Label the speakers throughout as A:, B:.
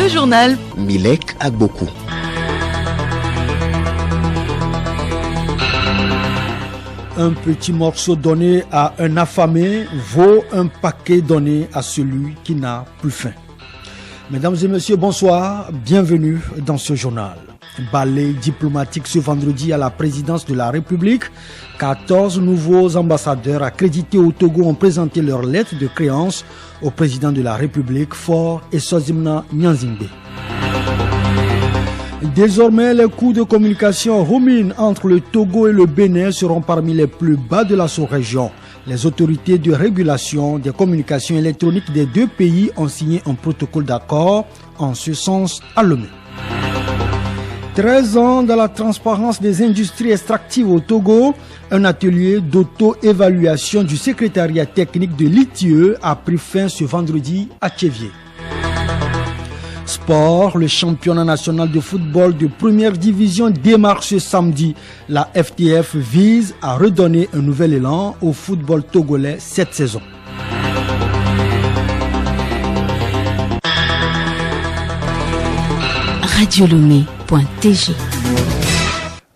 A: Le journal
B: Milek Agbokou.
C: Un petit morceau donné à un affamé vaut un paquet donné à celui qui n'a plus faim. Mesdames et messieurs, bonsoir, bienvenue dans ce journal. Balai diplomatique ce vendredi à la présidence de la République. 14 nouveaux ambassadeurs accrédités au Togo ont présenté leur lettre de créance au président de la République, Faure Essozimna Nyanzingbe. Désormais, les coûts de communication roaming entre le Togo et le Bénin seront parmi les plus bas de la sous-région. Les autorités de régulation des communications électroniques des deux pays ont signé un protocole d'accord en ce sens à Lomé. 13 ans dans la transparence des industries extractives au Togo, un atelier d'auto-évaluation du secrétariat technique de l'ITIE a pris fin ce vendredi à Tchévier. Sport, le championnat national de football de première division démarre ce samedi. La FTF vise à redonner un nouvel élan au football togolais cette saison.
A: radiolomé.tg.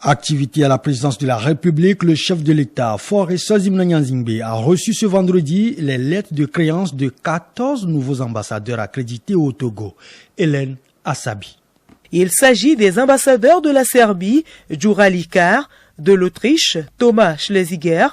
C: Activité à la présidence de la République, le chef de l'État, Faure Essozimna Nyanzingbe, a reçu ce vendredi les lettres de créance de 14 nouveaux ambassadeurs accrédités au Togo. Hélène Assabi.
D: Il s'agit des ambassadeurs de la Serbie, Djura Likar, de l'Autriche, Thomas Schlesinger,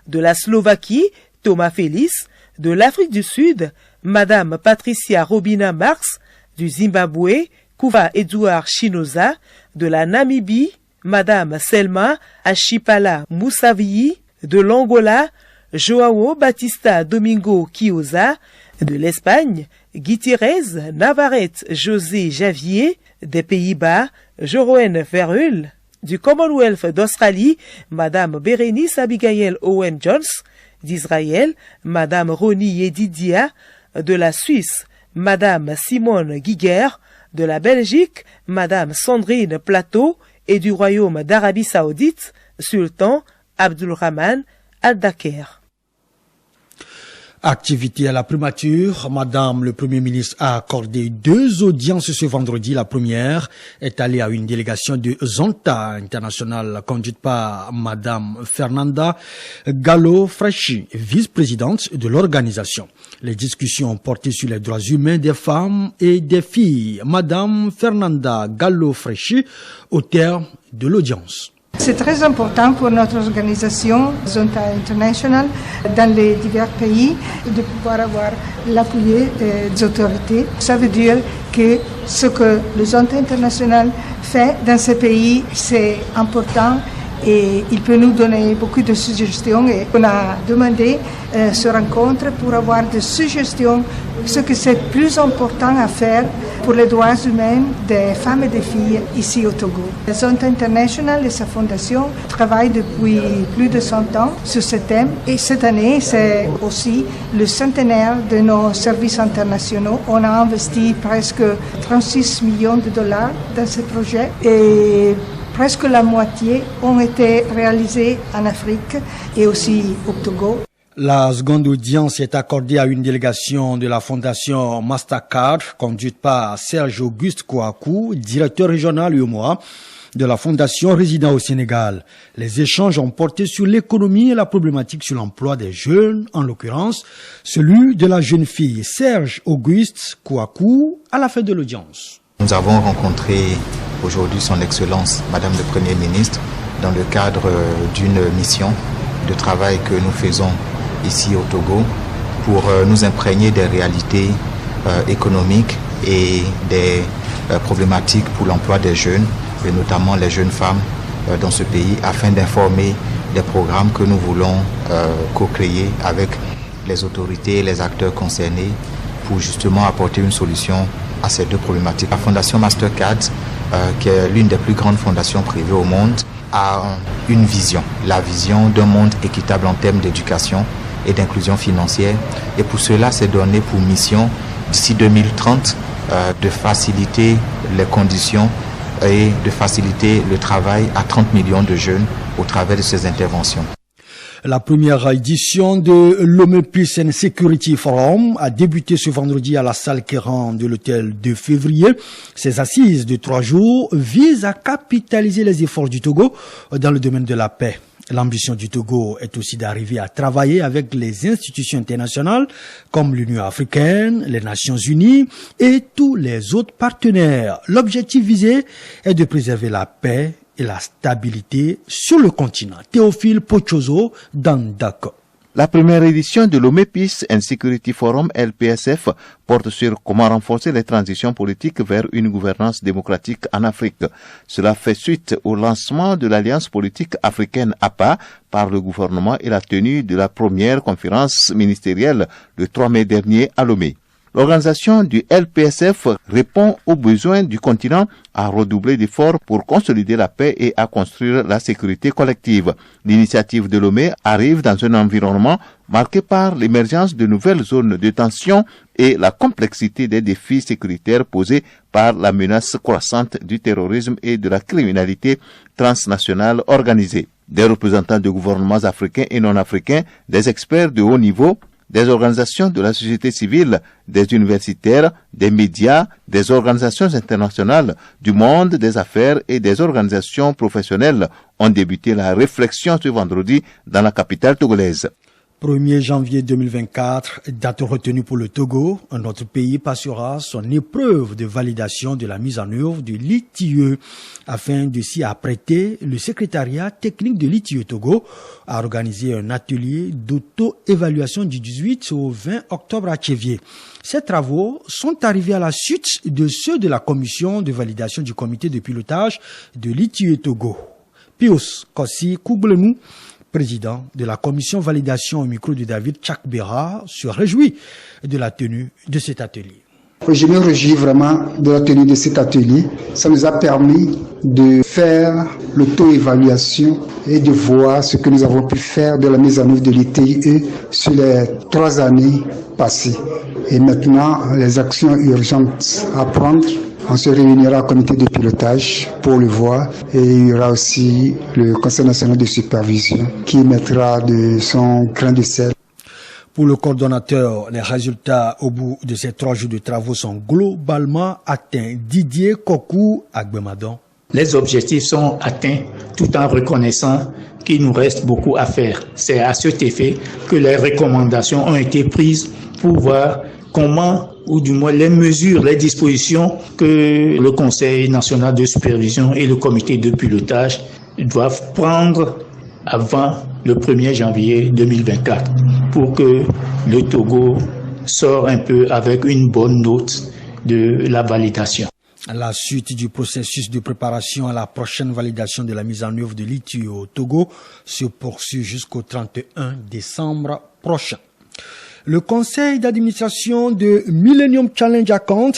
D: de la Slovaquie, Thomas Félix, de l'Afrique du Sud, Madame Patricia Robina Marx, du Zimbabwe, Kouva Edouard Chinoza, de la Namibie, Madame Selma Achipala Moussaviyi, de l'Angola, Joao Batista Domingo Quioza, de l'Espagne, Gutiérrez Navarrete José Javier, des Pays-Bas, Joroen Verhul, du Commonwealth d'Australie, Madame Bérénice Abigail Owen Jones, d'Israël, Madame Roni Yedidia, de la Suisse, Madame Simone Guiguer, de la Belgique, Madame Sandrine Plateau, et du Royaume d'Arabie Saoudite, Sultan Abdulrahman Al-Daker.
C: Activité à la primature, Madame le Premier ministre a accordé 2 audiences ce vendredi. La première est allée à une délégation de Zonta International conduite par Madame Fernanda Gallo-Freschi, vice-présidente de l'organisation. Les discussions ont porté sur les droits humains des femmes et des filles. Madame Fernanda Gallo-Freschi, au terme de l'audience.
E: C'est très important pour notre organisation Zonta International dans les divers pays de pouvoir avoir l'appui des autorités. Ça veut dire que ce que le Zonta International fait dans ces pays, c'est important et il peut nous donner beaucoup de suggestions. Et on a demandé ce rencontre pour avoir des suggestions, ce que c'est plus important à faire pour les droits humains des femmes et des filles ici au Togo. La Zonta International et sa fondation travaillent depuis plus de 100 ans sur ce thème et cette année c'est aussi le centenaire de nos services internationaux. On a investi presque 36 millions de dollars dans ce projet et presque la moitié ont été réalisés en Afrique et aussi au Togo.
C: La seconde audience est accordée à une délégation de la fondation Mastercard, conduite par Serge Auguste Kouakou, directeur régional UEMOA de la fondation résidant au Sénégal. Les échanges ont porté sur l'économie et la problématique sur l'emploi des jeunes, en l'occurrence celui de la jeune fille Serge Auguste Kouakou à la fin de l'audience.
F: Nous avons rencontré aujourd'hui son Excellence, Madame le Premier ministre, dans le cadre d'une mission de travail que nous faisons ici au Togo pour nous imprégner des réalités économiques et des problématiques pour l'emploi des jeunes et notamment les jeunes femmes dans ce pays afin d'informer des programmes que nous voulons co-créer avec les autorités et les acteurs concernés pour justement apporter une solution à ces deux problématiques. La fondation Mastercard, qui est l'une des plus grandes fondations privées au monde, a une vision, la vision d'un monde équitable en termes d'éducation et d'inclusion financière. Et pour cela, c'est donné pour mission, d'ici 2030, de faciliter les conditions et de faciliter le travail à 30 millions de jeunes au travers de ces interventions.
C: La première édition de Lomé Peace and Security Forum a débuté ce vendredi à la salle Kéran de l'hôtel 2 février. Ces assises de 3 jours visent à capitaliser les efforts du Togo dans le domaine de la paix. L'ambition du Togo est aussi d'arriver à travailler avec les institutions internationales comme l'Union africaine, les Nations unies et tous les autres partenaires. L'objectif visé est de préserver la paix et la stabilité sur le continent. Théophile Pochozo, dans Dakar.
B: La première édition de Lomé Peace and Security Forum LPSF porte sur comment renforcer les transitions politiques vers une gouvernance démocratique en Afrique. Cela fait suite au lancement de l'Alliance politique africaine APA par le gouvernement et la tenue de la première conférence ministérielle le 3 mai dernier à Lomé. L'organisation du LPSF répond aux besoins du continent à redoubler d'efforts pour consolider la paix et à construire la sécurité collective. L'initiative de Lomé arrive dans un environnement marqué par l'émergence de nouvelles zones de tension et la complexité des défis sécuritaires posés par la menace croissante du terrorisme et de la criminalité transnationale organisée. Des représentants de gouvernements africains et non africains, des experts de haut niveau, des organisations de la société civile, des universitaires, des médias, des organisations internationales, du monde des affaires et des organisations professionnelles ont débuté la réflexion ce vendredi dans la capitale togolaise.
C: 1er janvier 2024, date retenue pour le Togo, notre pays passera son épreuve de validation de la mise en œuvre de l'ITIE. Afin de s'y apprêter, le secrétariat technique de l'ITIE Togo a organisé un atelier d'auto-évaluation du 18 au 20 octobre à Tchévier. Ces travaux sont arrivés à la suite de ceux de la commission de validation du comité de pilotage de l'ITIE Togo. Pius Kossi Koublenou, président de la commission validation au micro de David Tchakbera, se réjouit de la tenue de cet atelier.
G: Je me réjouis vraiment de la tenue de cet atelier. Ça nous a permis de faire l'auto-évaluation et de voir ce que nous avons pu faire de la mise en œuvre de l'ITIE sur les 3 années passées. Et maintenant, les actions urgentes à prendre. On se réunira au comité de pilotage pour le voir et il y aura aussi le Conseil national de supervision qui mettra de son grain de sel.
C: Pour le coordonnateur, les résultats au bout de ces 3 jours de travaux sont globalement atteints. Didier Kokou Agbemadon.
H: Les objectifs sont atteints tout en reconnaissant qu'il nous reste beaucoup à faire. C'est à cet effet que les recommandations ont été prises pour voir comment, ou du moins les mesures, les dispositions que le Conseil national de supervision et le comité de pilotage doivent prendre avant le 1er janvier 2024 pour que le Togo sorte un peu avec une bonne note de la validation.
C: La suite du processus de préparation à la prochaine validation de la mise en œuvre de l'ITIE au Togo se poursuit jusqu'au 31 décembre prochain. Le conseil d'administration de Millennium Challenge Account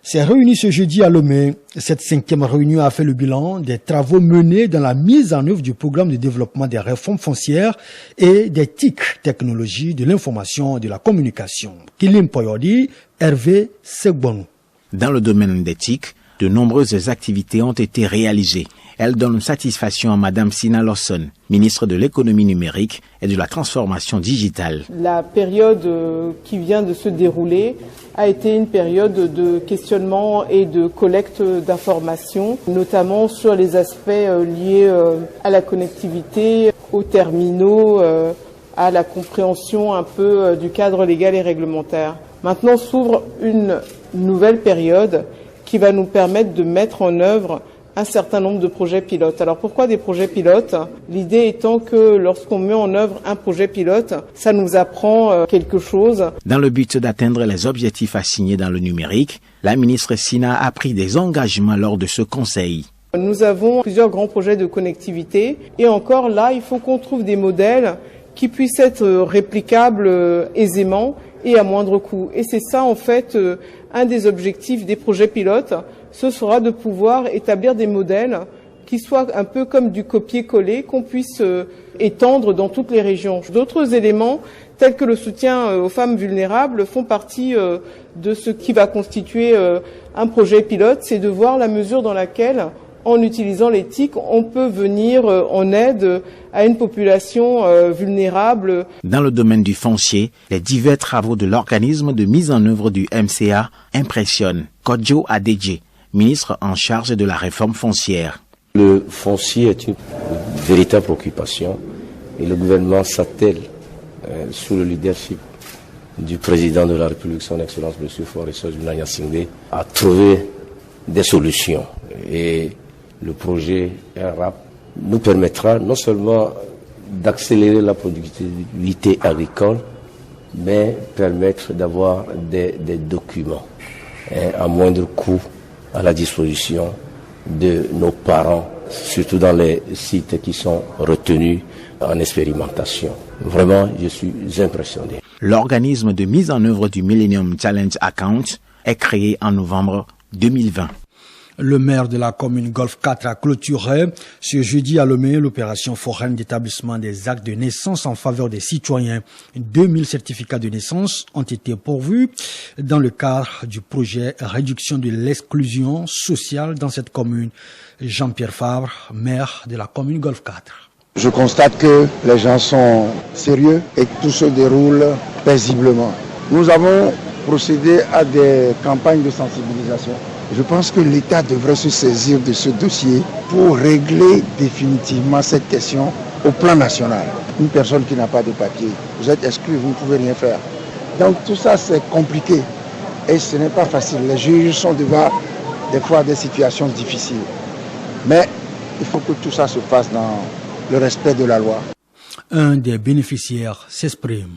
C: s'est réuni ce jeudi à Lomé. Cette 5e réunion a fait le bilan des travaux menés dans la mise en œuvre du programme de développement des réformes foncières et des TIC, technologies de l'information et de la communication. Kilim Poyodi, Hervé Segbonou.
I: Dans le domaine des TIC, de nombreuses activités ont été réalisées. Elles donnent satisfaction à Madame Sina Lawson, ministre de l'économie numérique et de la transformation digitale.
J: La période qui vient de se dérouler a été une période de questionnement et de collecte d'informations, notamment sur les aspects liés à la connectivité, aux terminaux, à la compréhension un peu du cadre légal et réglementaire. Maintenant s'ouvre une nouvelle période qui va nous permettre de mettre en œuvre un certain nombre de projets pilotes. Alors pourquoi des projets pilotes? L'idée étant que lorsqu'on met en œuvre un projet pilote, ça nous apprend quelque chose.
I: Dans le but d'atteindre les objectifs assignés dans le numérique, la ministre Sina a pris des engagements lors de ce conseil.
J: Nous avons plusieurs grands projets de connectivité et encore là, il faut qu'on trouve des modèles qui puissent être réplicables aisément et à moindre coût. Et c'est ça en fait un des objectifs des projets pilotes, ce sera de pouvoir établir des modèles qui soient un peu comme du copier-coller, qu'on puisse étendre dans toutes les régions. D'autres éléments, tels que le soutien aux femmes vulnérables, font partie de ce qui va constituer un projet pilote, c'est de voir la mesure dans laquelle, en utilisant les TIC, on peut venir en aide à une population vulnérable.
I: Dans le domaine du foncier, les divers travaux de l'organisme de mise en œuvre du MCA impressionnent. Kodjo Adedje, ministre en charge de la réforme foncière.
K: Le foncier est une véritable préoccupation et le gouvernement s'attelle sous le leadership du président de la République, son Excellence M. Faure Gnassingbé, à trouver des solutions. Et le projet RAP nous permettra non seulement d'accélérer la productivité agricole, mais permettre d'avoir des documents à moindre coût à la disposition de nos parents, surtout dans les sites qui sont retenus en expérimentation. Vraiment, je suis impressionné.
I: L'organisme de mise en œuvre du Millennium Challenge Account est créé en novembre 2020.
C: Le maire de la commune Golfe 4 a clôturé ce jeudi à Lomé l'opération foraine d'établissement des actes de naissance en faveur des citoyens. 2000 certificats de naissance ont été pourvus dans le cadre du projet réduction de l'exclusion sociale dans cette commune. Jean-Pierre Favre, maire de la commune Golfe 4.
L: Je constate que les gens sont sérieux et que tout se déroule paisiblement. Nous avons procédé à des campagnes de sensibilisation. Je pense que l'État devrait se saisir de ce dossier pour régler définitivement cette question au plan national. Une personne qui n'a pas de papier, vous êtes exclu, vous ne pouvez rien faire. Donc tout ça c'est compliqué et ce n'est pas facile. Les juges sont devant des fois des situations difficiles. Mais il faut que tout ça se fasse dans le respect de la loi.
C: Un des bénéficiaires s'exprime.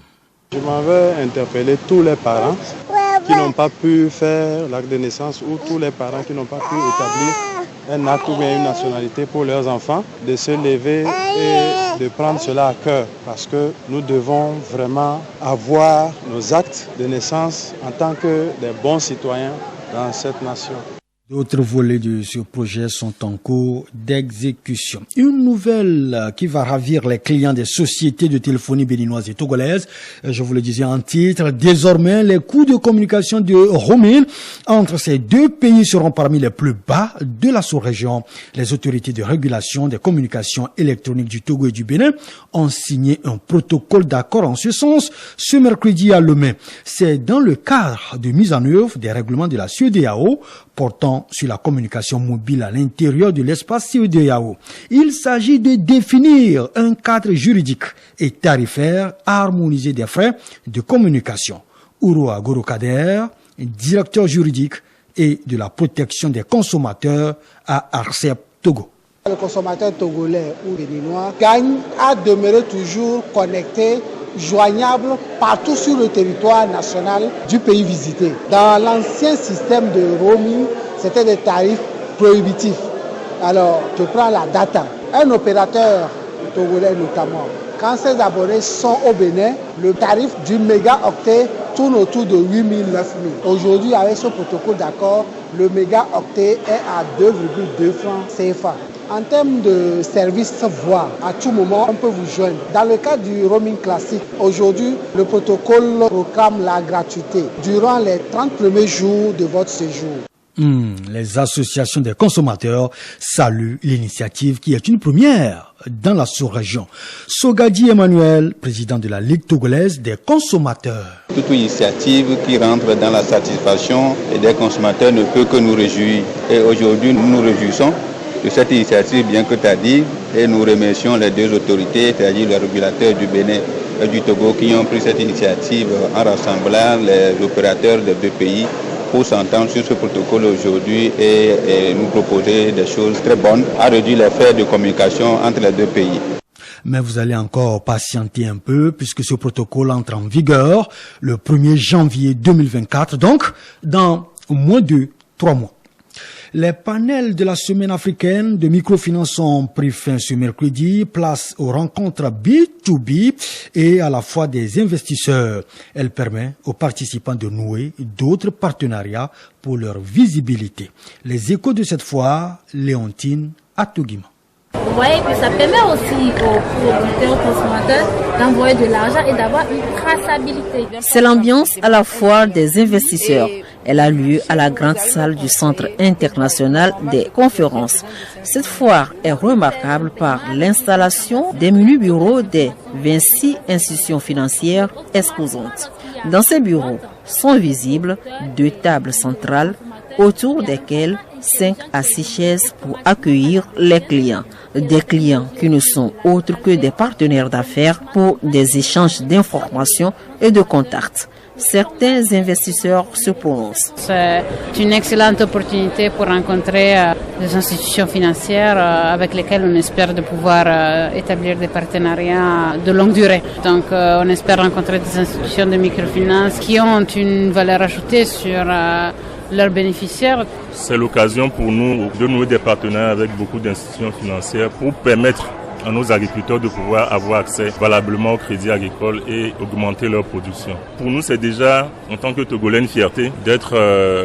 M: Je m'en vais interpeller tous les parents qui n'ont pas pu faire l'acte de naissance ou tous les parents qui n'ont pas pu établir un acte ou bien une nationalité pour leurs enfants, de se lever et de prendre cela à cœur parce que nous devons vraiment avoir nos actes de naissance en tant que des bons citoyens dans cette nation.
C: D'autres volets de ce projet sont en cours d'exécution. Une nouvelle qui va ravir les clients des sociétés de téléphonie béninoises et togolaises. Je vous le disais en titre, désormais les coûts de communication de roaming entre ces deux pays seront parmi les plus bas de la sous-région. Les autorités de régulation des communications électroniques du Togo et du Bénin ont signé un protocole d'accord en ce sens ce mercredi à Lomé. C'est dans le cadre de mise en œuvre des règlements de la CEDEAO portant sur la communication mobile à l'intérieur de l'espace CEDEAO. Il s'agit de définir un cadre juridique et tarifaire harmonisé des frais de communication. Ouroa Gorokader, directeur juridique et de la protection des consommateurs à ARCEP Togo.
N: Le consommateur togolais ou béninois gagne à demeurer toujours connecté, joignable partout sur le territoire national du pays visité. Dans l'ancien système de roaming, c'était des tarifs prohibitifs. Alors, je prends la data. Un opérateur togolais notamment, quand ses abonnés sont au Bénin, le tarif du mégaoctet tourne autour de 8 000, 9 000. Aujourd'hui, avec ce protocole d'accord, le mégaoctet est à 2,2 francs CFA. En termes de service voix, à tout moment, on peut vous joindre. Dans le cas du roaming classique, aujourd'hui, le protocole proclame la gratuité durant les 30 premiers jours de votre séjour.
C: Les associations des consommateurs saluent l'initiative qui est une première dans la sous-région. Sogadi Emmanuel, président de la Ligue togolaise des consommateurs.
O: Toute initiative qui rentre dans la satisfaction des consommateurs ne peut que nous réjouir. Et aujourd'hui, nous nous réjouissons de cette initiative, bien que tu as dit, et nous remercions les deux autorités, c'est-à-dire les régulateurs du Bénin et du Togo, qui ont pris cette initiative en rassemblant les opérateurs des deux pays pour s'entendre sur ce protocole aujourd'hui et nous proposer des choses très bonnes à réduire les frais de communication entre les deux pays.
C: Mais vous allez encore patienter un peu puisque ce protocole entre en vigueur le 1er janvier 2024, donc dans moins de 3 mois. Les panels de la semaine africaine de microfinance ont pris fin ce mercredi, place aux rencontres B2B et à la fois des investisseurs. Elle permet aux participants de nouer d'autres partenariats pour leur visibilité. Les échos de cette fois, Léontine Atoguima.
P: Oui, puis ça permet aussi aux producteurs, aux consommateurs d'envoyer de l'argent et d'avoir une traçabilité.
Q: C'est l'ambiance à la foire des investisseurs. Elle a lieu à la grande salle du Centre international des conférences. Cette foire est remarquable par l'installation des menus bureaux des 26 institutions financières exposantes. Dans ces bureaux sont visibles 2 tables centrales autour desquelles 5 à 6 chaises pour accueillir les clients. Des clients qui ne sont autres que des partenaires d'affaires pour des échanges d'informations et de contacts. Certains investisseurs se prononcent.
R: C'est une excellente opportunité pour rencontrer des institutions financières avec lesquelles on espère de pouvoir établir des partenariats de longue durée. Donc on espère rencontrer des institutions de microfinance qui ont une valeur ajoutée sur leurs bénéficiaires.
S: C'est l'occasion pour nous de nouer des partenariats avec beaucoup d'institutions financières pour permettre à nos agriculteurs de pouvoir avoir accès valablement au crédit agricole et augmenter leur production. Pour nous, c'est déjà, en tant que Togolais, une fierté d'être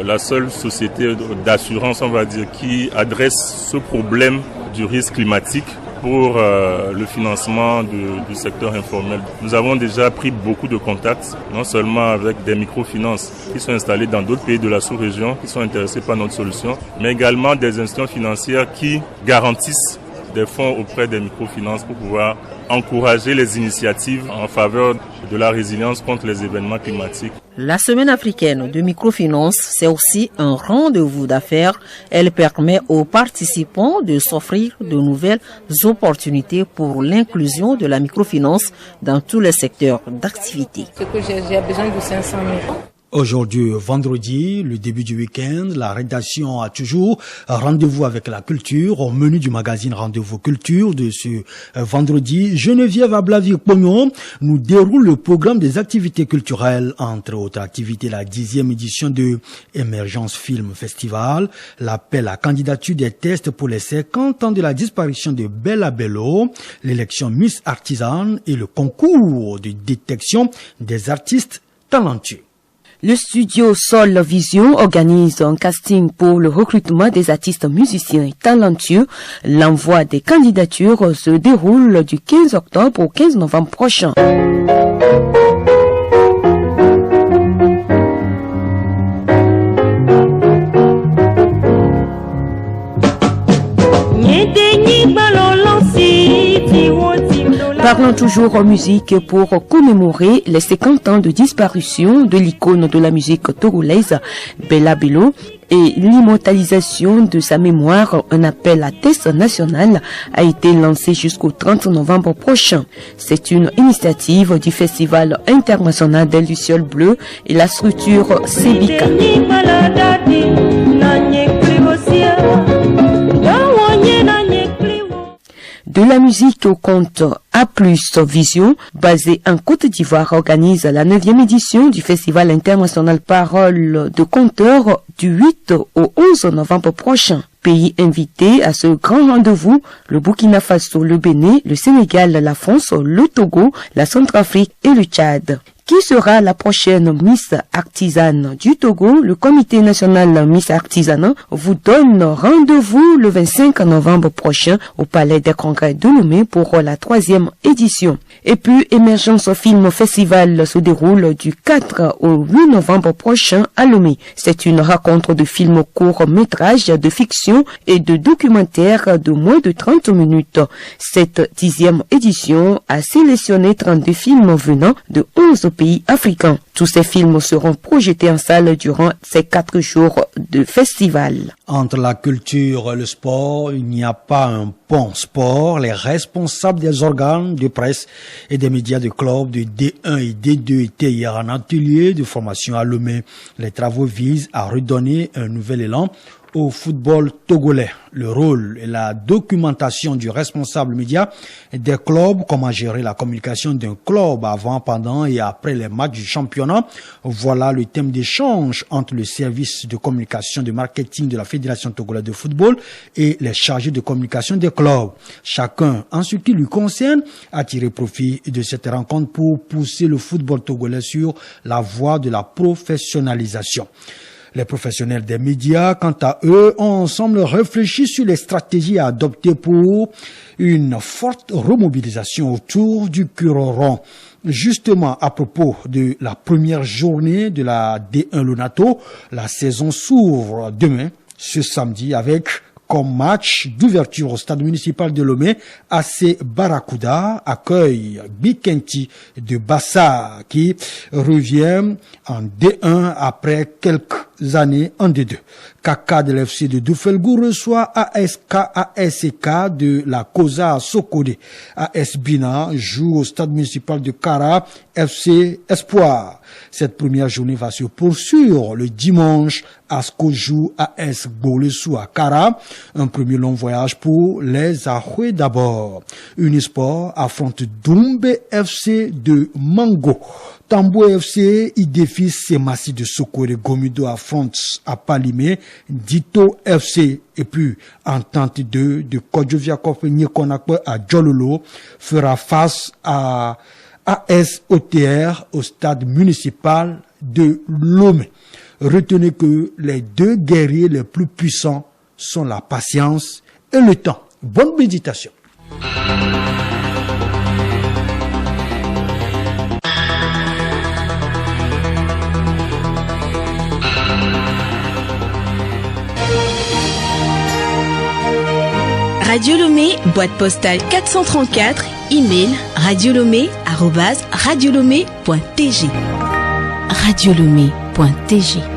S: la seule société d'assurance, on va dire, qui adresse ce problème du risque climatique pour le financement du secteur informel. Nous avons déjà pris beaucoup de contacts, non seulement avec des microfinances qui sont installées dans d'autres pays de la sous-région, qui sont intéressés par notre solution, mais également des institutions financières qui garantissent des fonds auprès des microfinances pour pouvoir encourager les initiatives en faveur de la résilience contre les événements climatiques.
Q: La Semaine africaine de microfinance, c'est aussi un rendez-vous d'affaires. Elle permet aux participants de s'offrir de nouvelles opportunités pour l'inclusion de la microfinance dans tous les secteurs d'activité.
P: J'ai besoin de 500 000.
C: Aujourd'hui, vendredi, le début du week-end, la rédaction a toujours rendez-vous avec la culture. Au menu du magazine Rendez-vous Culture de ce vendredi, Geneviève Ablavir-Pognon nous déroule le programme des activités culturelles. Entre autres activités, la 10e édition de Émergence Film Festival, l'appel à candidature des tests pour les 50 ans de la disparition de Bella Bello, l'élection Miss Artisane et le concours de détection des artistes talentueux.
A: Le studio Sol Vision organise un casting pour le recrutement des artistes musiciens et talentueux. L'envoi des candidatures se déroule du 15 octobre au 15 novembre prochain. Parlons toujours en musique pour commémorer les 50 ans de disparition de l'icône de la musique togolaise, Bella Bello, et l'immortalisation de sa mémoire. Un appel à test national a été lancé jusqu'au 30 novembre prochain. C'est une initiative du Festival international des Lucioles Bleues et la structure Sebika. De la musique au compte A+ Vision, basé en Côte d'Ivoire, organise la 9e édition du Festival international Parole de Conteurs du 8 au 11 novembre prochain. Pays invités à ce grand rendez-vous, le Burkina Faso, le Bénin, le Sénégal, la France, le Togo, la Centrafrique et le Tchad. Qui sera la prochaine Miss Artisane du Togo? Le Comité national Miss Artisanat vous donne rendez-vous le 25 novembre prochain au Palais des Congrès de Lomé pour la 3e édition. Et puis, Émergence Film Festival se déroule du 4 au 8 novembre prochain à Lomé. C'est une rencontre de films courts-métrages, de fiction et de documentaires de moins de 30 minutes. Cette 10e édition a sélectionné 32 films venant de 11 pays africains. Tous ces films seront projetés en salle durant ces 4 jours de festival.
C: Entre la culture et le sport, il n'y a pas un pont sport. Les responsables des organes de presse et des médias de clubs de D1 et D2 étaient hier en atelier de formation à Lomé. Les travaux visent à redonner un nouvel élan au football togolais. Le rôle et la documentation du responsable média des clubs, comment gérer la communication d'un club avant, pendant et après les matchs du championnat. Voilà le thème d'échange entre le service de communication de marketing de la Fédération togolaise de football et les chargés de communication des clubs. Chacun, en ce qui lui concerne, a tiré profit de cette rencontre pour pousser le football togolais sur la voie de la professionnalisation. Les professionnels des médias, quant à eux, ont ensemble réfléchi sur les stratégies à adopter pour une forte remobilisation autour du Cureron. Justement, à propos de la première journée de la D1 Lonato, la saison s'ouvre demain, ce samedi, avec comme match d'ouverture au stade municipal de Lomé, AC Barracuda accueille Bikenti de Bassa qui revient en D1 après quelques années en D2. Kaka de l'FC de Doufelgou reçoit ASK de la Koza Sokode. AS Bina joue au stade municipal de Kara, FC Espoir. Cette première journée va se poursuivre le dimanche. ASCO joue AS Golesu à Kara. Un premier long voyage pour les Ahoué d'abord. Unisport affronte Doumbé FC de Mango. Tambo FC y défie Semassi de Sokore. Gomido affronte à Palimé Dito FC. Et puis Entente 2 de Kodjoviakov Nyekonakwe à Djololo fera face à AS OTR au stade municipal de Lomé. Retenez que les deux guerriers les plus puissants sont la patience et le temps. Bonne méditation.
T: Radio Lomé, boîte postale 434, email radiolomé@radiolomé.tg. radiolomé.tg